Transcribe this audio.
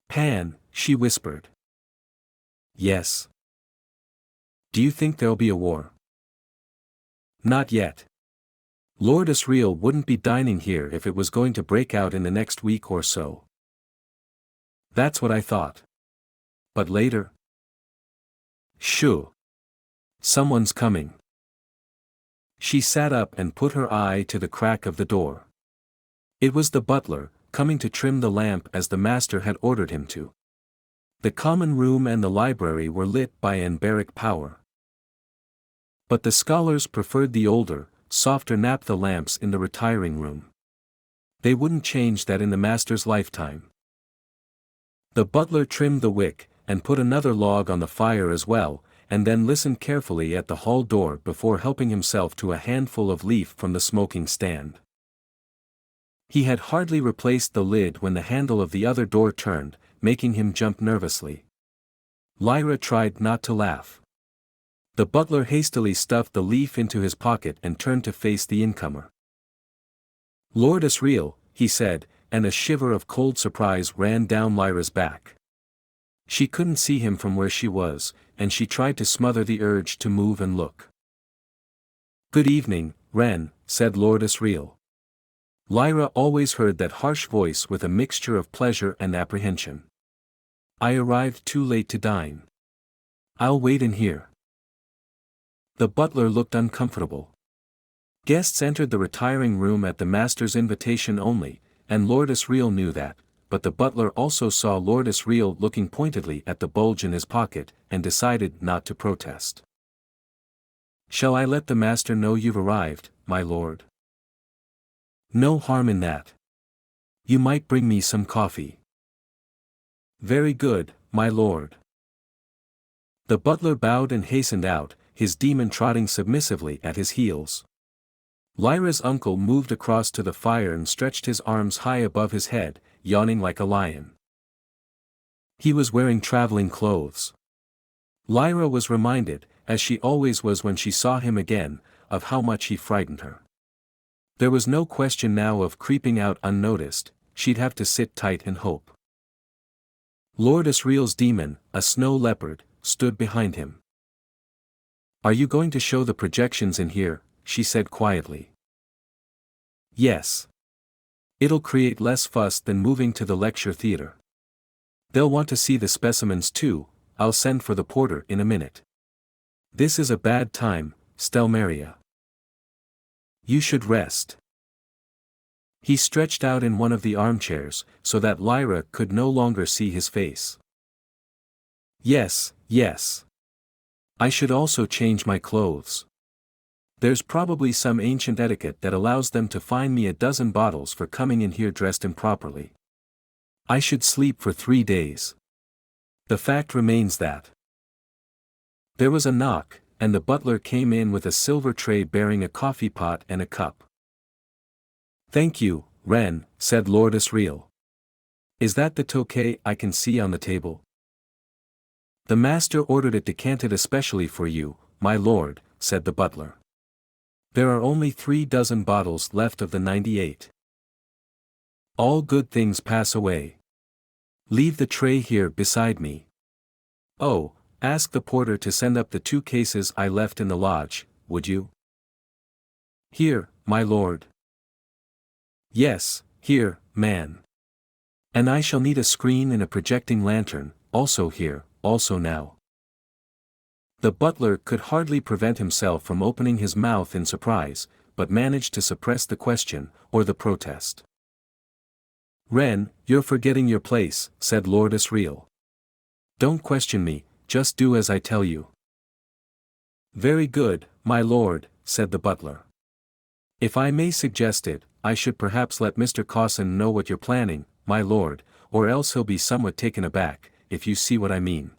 Pan, she whispered. Yes. Do you think there'll be a war? Not yet. Lord Asriel wouldn't be dining here if it was going to break out in the next week or so. That's what I thought. But later? Shoo. Someone's coming. She sat up and put her eye to the crack of the door. It was the butler, coming to trim the lamp as the master had ordered him to. The common room and the library were lit by anbaric power. But the scholars preferred the older, softer naphtha lamps in the retiring room. They wouldn't change that in the master's lifetime. The butler trimmed the wick, and put another log on the fire as well, and then listened carefully at the hall door before helping himself to a handful of leaf from the smoking stand. He had hardly replaced the lid when the handle of the other door turned, making him jump nervously. Lyra tried not to laugh. The butler hastily stuffed the leaf into his pocket and turned to face the incomer. Lord Asriel, he said, and a shiver of cold surprise ran down Lyra's back. She couldn't see him from where she was, and she tried to smother the urge to move and look. Good evening, Wren, said Lord Asriel. Lyra always heard that harsh voice with a mixture of pleasure and apprehension. I arrived too late to dine. I'll wait in here. The butler looked uncomfortable. Guests entered the retiring room at the master's invitation only, and Lord Asriel knew that, but the butler also saw Lord Asriel looking pointedly at the bulge in his pocket, and decided not to protest. Shall I let the master know you've arrived, my lord? No harm in that. You might bring me some coffee. Very good, my lord. The butler bowed and hastened out, his demon trotting submissively at his heels. Lyra's uncle moved across to the fire and stretched his arms high above his head, yawning like a lion. He was wearing traveling clothes. Lyra was reminded, as she always was when she saw him again, of how much he frightened her. There was no question now of creeping out unnoticed, she'd have to sit tight and hope. Lord Asriel's demon, a snow leopard, stood behind him. Are you going to show the projections in here? She said quietly. Yes. It'll create less fuss than moving to the lecture theater. They'll want to see the specimens too. I'll send for the porter in a minute. This is a bad time, Stelmaria. You should rest. He stretched out in one of the armchairs, so that Lyra could no longer see his face. Yes, yes. I should also change my clothes. There's probably some ancient etiquette that allows them to fine me 12 bottles for coming in here dressed improperly. I should sleep for 3 days. The fact remains that. There was a knock, and the butler came in with a silver tray bearing a coffee pot and a cup. Thank you, Wren, said Lord Asriel. Is that the tokay I can see on the table? The master ordered it decanted especially for you, my lord, said the butler. There are only 36 bottles left of the 98. All good things pass away. Leave the tray here beside me. Oh, ask the porter to send up the 2 cases I left in the lodge, would you? Here, my lord. Yes, here, man. And I shall need a screen and a projecting lantern, also here, also now. The butler could hardly prevent himself from opening his mouth in surprise, but managed to suppress the question, or the protest. Wren, you're forgetting your place, said Lord Asriel. Don't question me, just do as I tell you. Very good, my lord, said the butler. If I may suggest it, I should perhaps let Mr. Cawson know what you're planning, my lord, or else he'll be somewhat taken aback, if you see what I mean.